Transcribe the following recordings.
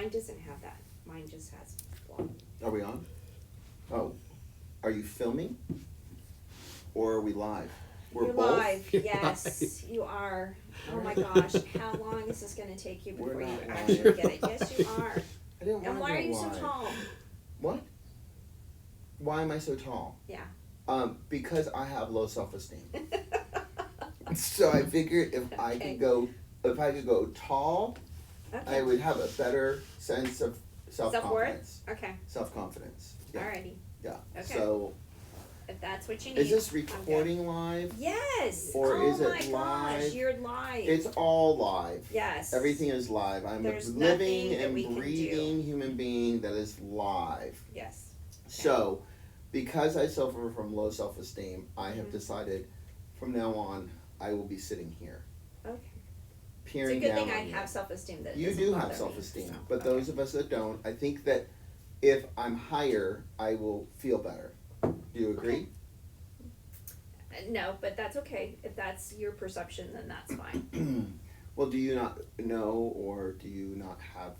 Mine doesn't have that. Mine just has blah. Are we on? Oh, are you filming? Or are we live? We're You're both? live. Yes, you are. Oh my gosh, how long is this gonna take you We're before you not actually live. get it? Yes, you are. I didn't And want why to are go you so live. tall? What? Why am I so tall? Yeah. Because I have low self-esteem. So I figured if I could go tall, Okay. I would have a better sense of Self-worth? self-confidence. Okay. Self-confidence. Yeah. Alrighty. Yeah. Okay. So If that's what you need. is this I'm good. recording live? Yes. Or oh is it my gosh, live? you're live. It's all live. Yes. Everything is live. I'm There's a living nothing that and we can breathing human being that is live. Yes. So, because I suffer from low self-esteem, I have Mhm. decided from now on I will be sitting here. Okay. It's a Peering good down thing I on you. have self-esteem that it You doesn't do bother have me, self-esteem, so, but okay. those of us that don't, I think that if I'm higher, I will feel better. Do you agree? No, but that's okay. If that's your perception, then that's fine. Well, do you not know, or do you not have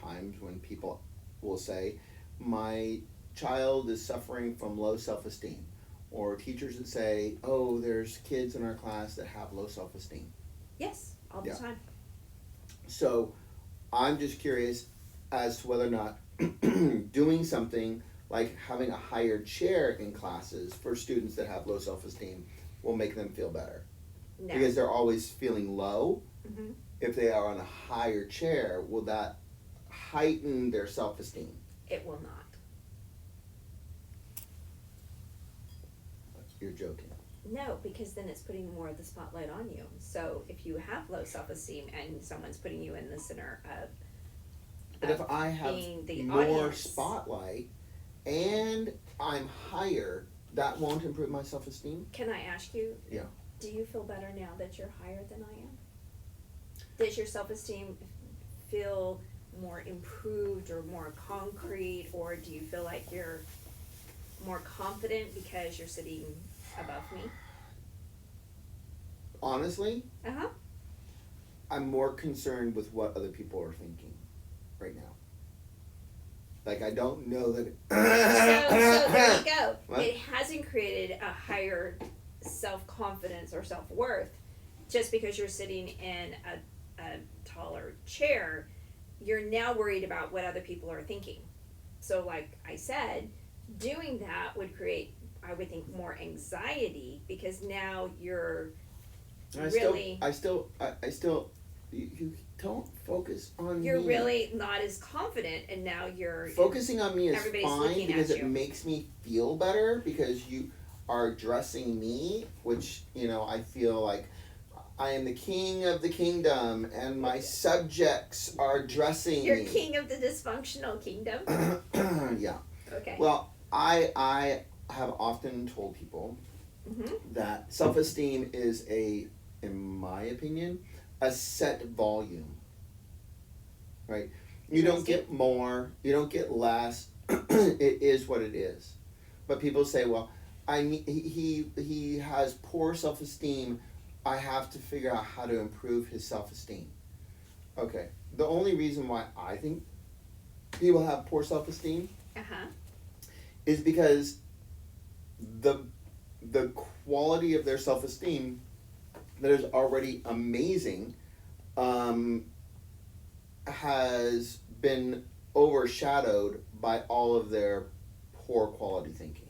times when people will say, my child is suffering from low self-esteem? Or teachers that say, oh, there's kids in our class that have low self-esteem. Yes, all the Yeah. time. So I'm just curious as to whether or not doing something like having a higher chair in classes for students that have low self-esteem will make them feel better. No. Because they're always feeling low. Mhm. If they are on a higher chair, will that heighten their self-esteem? It will not. You're joking. No, because then it's putting more of the spotlight on you. So if you have low self-esteem and someone's putting you in the center But if I have being the more audience. spotlight and I'm higher, that won't improve my self-esteem? Can I ask you? Yeah. Do you feel better now that you're higher than I am? Does your self-esteem feel more improved or more concrete, or do you feel like you're more confident because you're sitting above me? Honestly, Uh-huh. I'm more concerned with what other people are thinking right now. Like, I don't know that. So there you go. What? It hasn't created a higher self-confidence or self-worth just because you're sitting in a taller chair. You're now worried about what other people are thinking. So like I said, doing that would create, I would think, more anxiety because now you're really... I still, you don't focus on You're me. really not as confident, and now you're... Focusing on me is everybody's fine looking because at it you. makes me feel better because you are addressing me, which, I feel like I am the king of the kingdom and my subjects are addressing You're me. king of the dysfunctional kingdom? Yeah. Okay. Well, I have often told people Mm-hmm. that self-esteem is in my opinion, a set volume. Right? You don't get more, you don't get less. It is what it is. But people say, well, he has poor self-esteem. I have to figure out how to improve his self-esteem. Okay. The only reason why I think people have poor self-esteem Uh-huh. is because the quality of their self-esteem that is already amazing has been overshadowed by all of their poor quality thinking.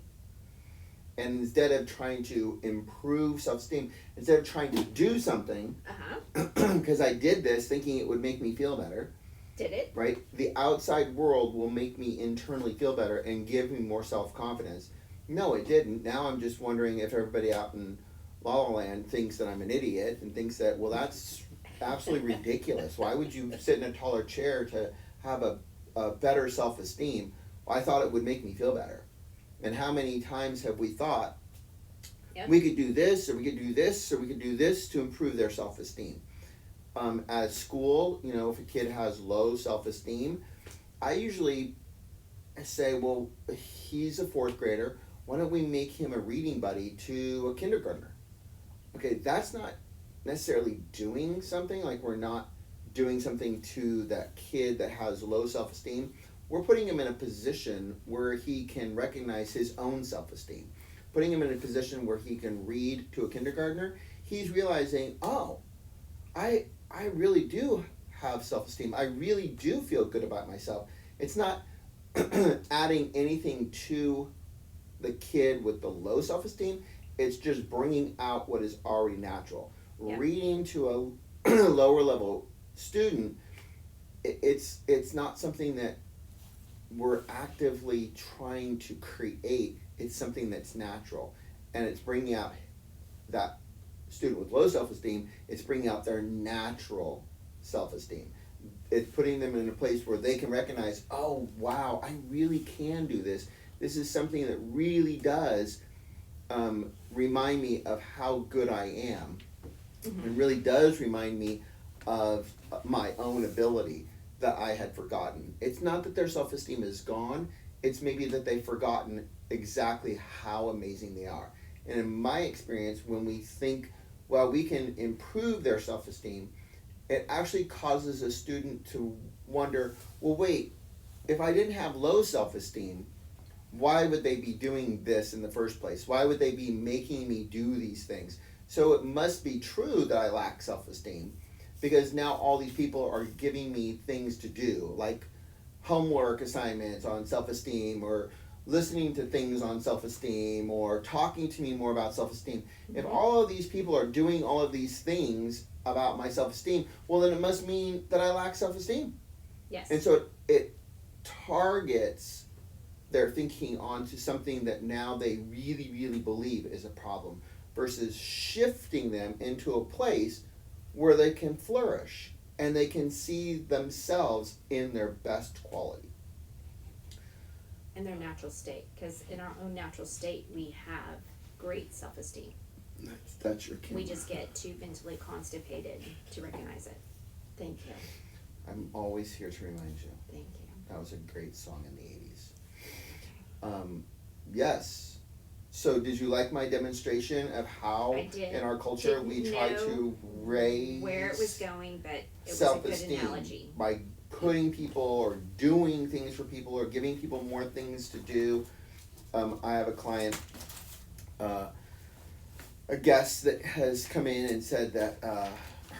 And instead of trying to improve self-esteem, instead of trying to do something, Uh-huh. because I did this thinking it would make me feel better, Did it? right? The outside world will make me internally feel better and give me more self-confidence. No, it didn't. Now I'm just wondering if everybody out in La La Land thinks that I'm an idiot and thinks that, well, that's absolutely ridiculous. Why would you sit in a taller chair to have a better self-esteem? Well, I thought it would make me feel better. And how many times have we thought, Yep. we could do this, or we could do this, or we could do this to improve their self-esteem? At school, if a kid has low self-esteem, I usually say, well, he's a fourth grader. Why don't we make him a reading buddy to a kindergartner? Okay, that's not necessarily doing something, like we're not doing something to that kid that has low self-esteem, we're putting him in a position where he can recognize his own self-esteem. Putting him in a position where he can read to a kindergartner, he's realizing, oh, I really do have self-esteem. I really do feel good about myself. It's not adding anything to the kid with the low self-esteem. It's just bringing out what is already natural. Yeah. Reading to a lower level student, it's not something that we're actively trying to create. It's something that's natural, and it's bringing out that student with low self-esteem. It's bringing out their natural self-esteem. It's putting them in a place where they can recognize, oh wow, I really can do this. This is something that really does remind me of how good I am. Mm-hmm. It really does remind me of my own ability that I had forgotten. It's not that their self-esteem is gone, it's maybe that they've forgotten exactly how amazing they are. And in my experience, when we think, well, we can improve their self-esteem, it actually causes a student to wonder, well, wait, if I didn't have low self-esteem, why would they be doing this in the first place? Why would they be making me do these things? So it must be true that I lack self-esteem, because now all these people are giving me things to do, like homework assignments on self-esteem, or listening to things on self-esteem, or talking to me more about self-esteem. Mm-hmm. If all of these people are doing all of these things about my self-esteem, well, then it must mean that I lack self-esteem. Yes. And so it targets their thinking onto something that now they really, really believe is a problem, versus shifting them into a place where they can flourish and they can see themselves in their best quality. In their natural state, because in our own natural state, we have great self-esteem. That's your camera. We just get too mentally constipated to recognize it. Thank you. I'm always here to remind you. Thank you. That was a great song in the 80s. Yes. So did you like my demonstration of how I did. in our culture we try to raise where it was going, but it was a self-esteem good analogy. by putting people or doing things for people or giving people more things to do? I have a client, a guest that has come in and said that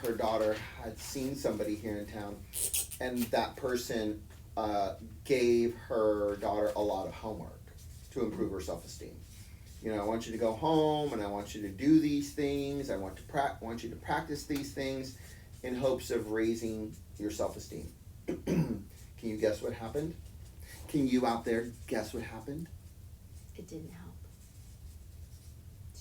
her daughter had seen somebody here in town, and that person gave her daughter a lot of homework to improve her self-esteem. You know, I want you to go home and I want you to do these things. I want you to practice these things in hopes of raising your self-esteem. Can you guess what happened? Can you out there guess what happened? It didn't help.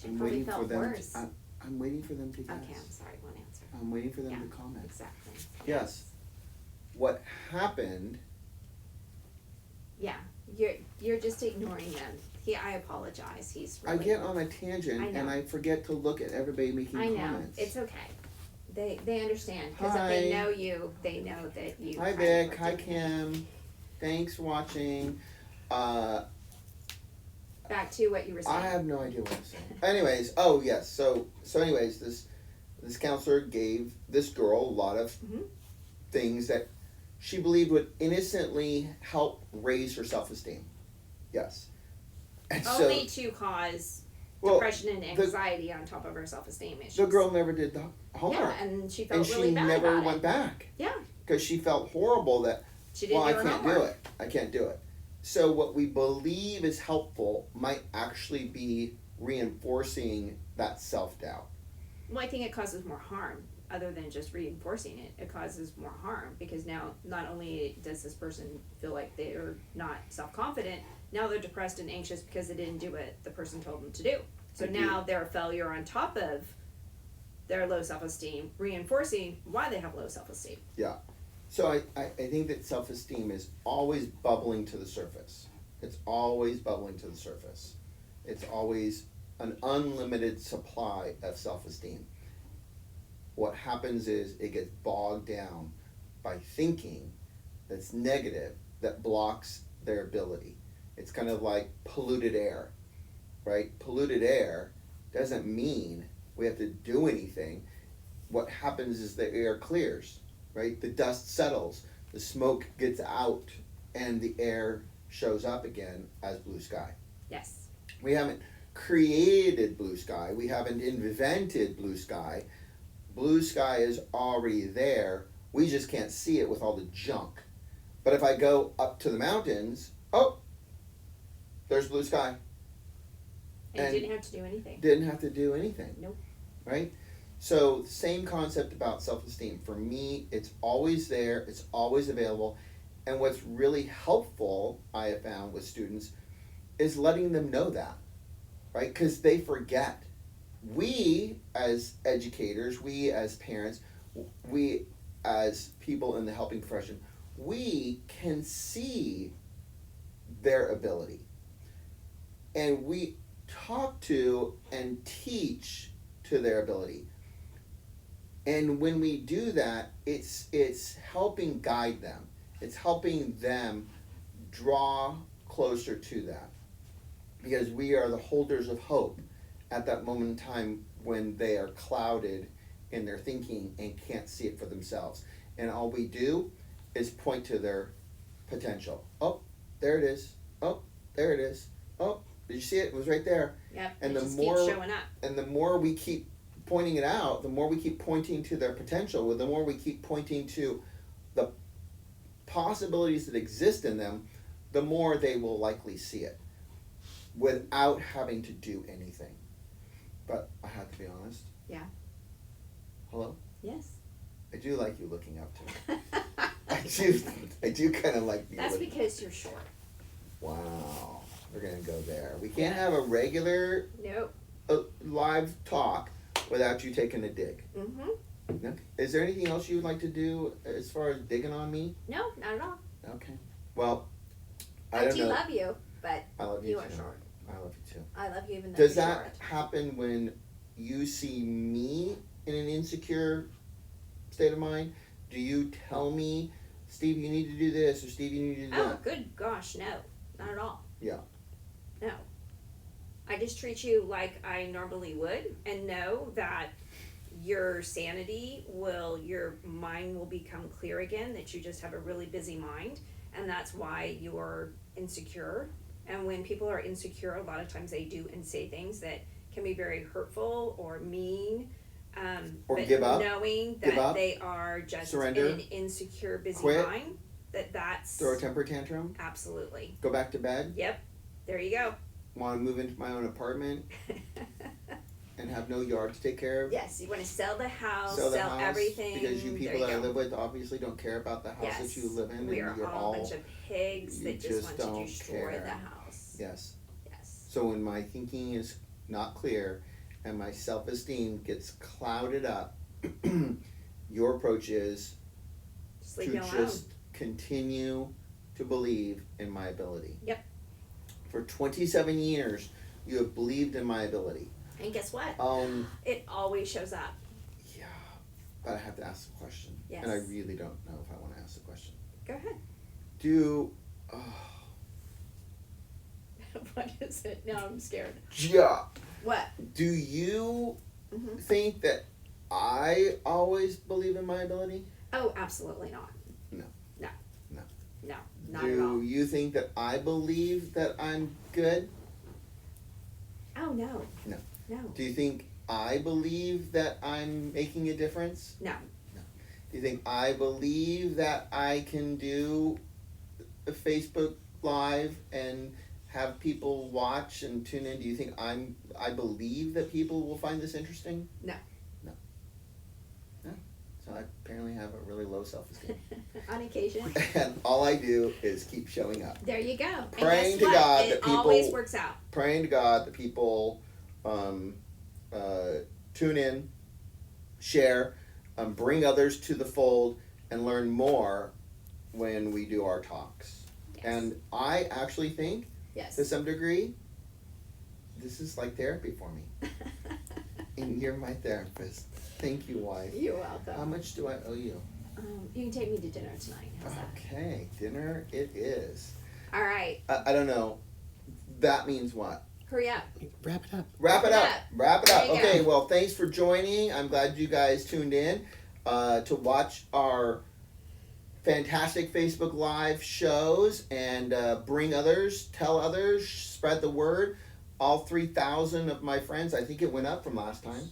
She I'm probably waiting felt for them. worse. I'm waiting for them to guess. Okay, I'm sorry, one answer. I'm waiting for them Yeah, to comment. Exactly. Yes. What happened? Yeah, you're just ignoring them. I apologize. He's I really, get on a tangent I know. and I forget to look at everybody making I know. comments. It's okay. They understand, because if Hi. they know you, they know that you. Hi kind of Vic, are hi doing it. Kim. Thanks for watching. Back to what you were saying. I have no idea what I'm saying. Anyways, oh yes. So anyways, this counselor gave this girl a lot of Mhm. things that she believed would innocently help raise her self-esteem. Yes. And Only to cause well, depression and anxiety on top of her self-esteem issues. the girl never did the homework. Yeah, and she felt and really she bad never about went it. back. Yeah. Because she felt horrible that, She didn't well, do I her can't homework. do it. I can't do it. So what we believe is helpful might actually be reinforcing that self-doubt. Well, I think it causes more harm. Other than just reinforcing it, it causes more harm, because now not only does this person feel like they're not self-confident, now they're depressed and anxious because they didn't do what the person told them to do. So now they're a failure on top of their low self-esteem, reinforcing why they have low self-esteem. Yeah. So I think that self-esteem is always bubbling to the surface. It's always bubbling to the surface. It's always an unlimited supply of self-esteem. What happens is it gets bogged down by thinking that's negative, that blocks their ability. It's kind of like polluted air, right? Polluted air doesn't mean we have to do anything. What happens is the air clears, right? The dust settles, the smoke gets out, and the air shows up again as blue sky. Yes. We haven't created blue sky. We haven't invented blue sky. Blue sky is already there. We just can't see it with all the junk. But if I go up to the mountains, oh, there's blue sky. And you didn't have to do anything. Didn't have to do anything. Nope. Right? So, same concept about self-esteem. For me, it's always there. It's always available. And what's really helpful, I have found with students, is letting them know that. Right? Because they forget. We, as educators, we as parents, we as people in the helping profession, we can see their ability. And we talk to and teach to their ability. And when we do that, it's helping guide them. It's helping them draw closer to that. Because we are the holders of hope at that moment in time when they are clouded in their thinking and can't see it for themselves. And all we do is point to their potential. Oh, there it is. Oh, there it is. Oh, did you see it? It was right there. Yep. And it the just more keeps showing up. And the more we keep pointing it out, the more we keep pointing to their potential, the more we keep pointing to the possibilities that exist in them, the more they will likely see it without having to do anything. But I have to be honest. Yeah. Hello? Yes. I do like you looking up to me. I do kind of like you. That's because you're short. Wow. We're going to go there. We can't have a regular Nope. live talk without you taking a dig. Mm-hmm. Okay. Is there anything else you would like to do as far as digging on me? No, not at all. Okay. Well, I I don't do know. love you, but I love you you too. are short. I love you too. I love you even though Does you're that short. happen when you see me in an insecure state of mind? Do you tell me, Steve, you need to do this, or Steve, you need to do that? Oh, good gosh, no. Not at all. Yeah. No. I just treat you like I normally would and know that your your mind will become clear again, that you just have a really busy mind, and that's why you're insecure. And when people are insecure, a lot of times they do and say things that can be very hurtful or mean. Or but give up. knowing Give that up. they are just Surrender. in an insecure, busy Quit. mind, that's Throw a temper tantrum. absolutely. Go back to bed. Yep. There you go. Want to move into my own apartment and have no yard to take care of. Yes, you want to sell the house, Sell the house, everything. because you people there that I go. live with obviously don't care about the house Yes, that you live in. we and are you're all a bunch of pigs you that just want to don't destroy care. the house. Yes. Yes. So when my thinking is not clear and my self-esteem gets clouded up, your approach is Just leave to me alone. just continue to believe in my ability. Yep. For 27 years, you have believed in my ability. And guess what? It always shows up. Yeah, but I have to ask the question. Yes. And I really don't know if I want to ask the question. Go ahead. What is it? Now I'm scared. Yeah. What? Do you Mm-hmm. think that I always believe in my ability? Oh, absolutely not. No. No. No. No. Not at all. Do you think that I believe that I'm good? Oh, no. No. No. Do you think I believe that I'm making a difference? No. No. Do you think I believe that I can do a Facebook Live and have people watch and tune in? Do you think I believe that people will find this interesting? No. No. No. So I apparently have a really low self-esteem. On occasion. And all I do is keep showing up. There you go. Praying and to guess what? God it that people- always works out. Praying to God that people tune in, share, bring others to the fold, and learn more when we do our talks. Yes. And I actually think, Yes. to some degree, this is like therapy for me. And you're my therapist. Thank you, wife. You're welcome. How much do I owe you? You can take me to dinner tonight. How's that? Okay, dinner it is. All right. I don't know. That means what? Hurry up. Wrap it up. Wrap it up. Wrap it up. There you Okay, go. well, thanks for joining. I'm glad you guys tuned in. to watch our fantastic Facebook Live shows and bring others, tell others, spread the word. All 3,000 of my friends, I think it went up from last time.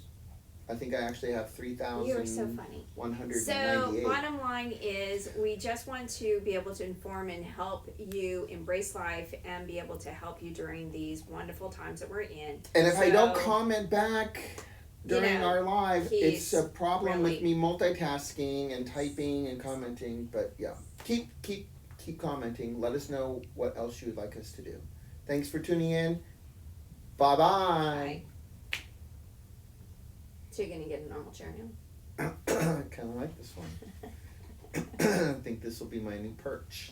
I think I actually have 3,000. You are so funny. 198. So, bottom line is, we just want to be able to inform and help you embrace life and be able to help you during these wonderful times that we're in. And if I don't comment back during our live, it's a problem really with me multitasking and typing and commenting. But yeah, keep commenting. Let us know what else you would like us to do. Thanks for tuning in. Bye-bye. Bye. So you're going to get a normal chair now? I kind of like this one. I think this will be my new perch.